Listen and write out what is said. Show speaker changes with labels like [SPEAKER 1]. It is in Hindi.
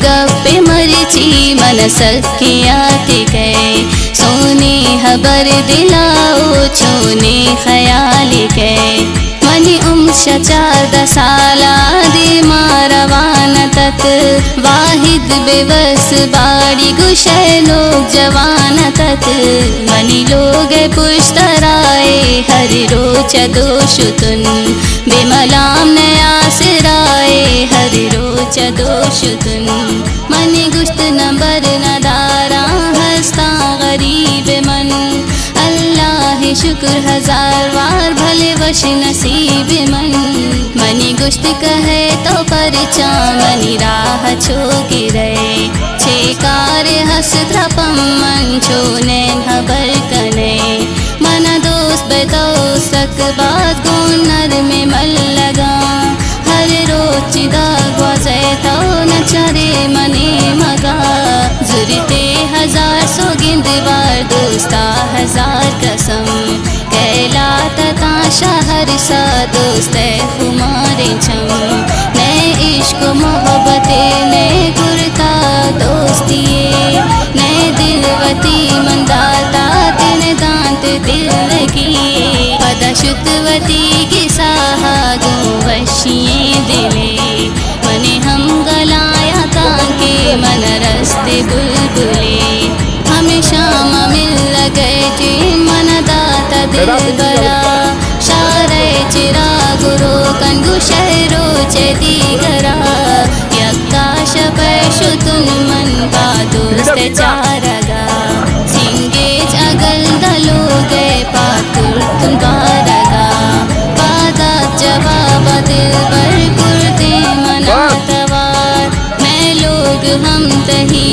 [SPEAKER 1] गप्पे मरची मन सखे आते गए सोने हबर दिलाओ छोने ख्याल गए मनी चार दसाला दे मारवान तत वाहिद बेबस बाड़ी गुशे लोग जवान तत मनी लोग पुश्तराए हर रोच दोषुतुन बेमलाम नया सिराए हर रोच दोषुतुन मनी गुश्त नंबर नदारा हस्ता गरीब मन अल्लाह शुक्र हजार बार भले वश नसीब मन मनी गुश्त कहे तो परिचा मनी राह छो गिरे छेकार हस त्रपम मन छो नैन हबर कने मन दोस्त बेतो सक बात गुनर में मल लगा हर रोज चिदा ग्वाजे तो न चरे मने मगा जुरते हजार सौगिंद बार दोस्ता हजार कसम कैला तता शहर सा दोस्त खुमारे छम नए इश्क मोहब्बते नए गुरता दोस्तिए नए दिलवती मंदाता तिन दांत दिल लगी पदशुतवती की साहा गो वशिए दिले मने हम गलाया कांके मन रस्ते बुलबुले हमेशा मिल गए जे मन दाता दिल बरा शारे चिरा गुरु कंगु शहरो चेती गरा यक्का शपशुतुन मन का दोस्त चारगा सिंगे जगल दलो गए पातुर तुम बारगा पादा जवाब दिल पर कुर्ते मना तवार मैं लोग हम तही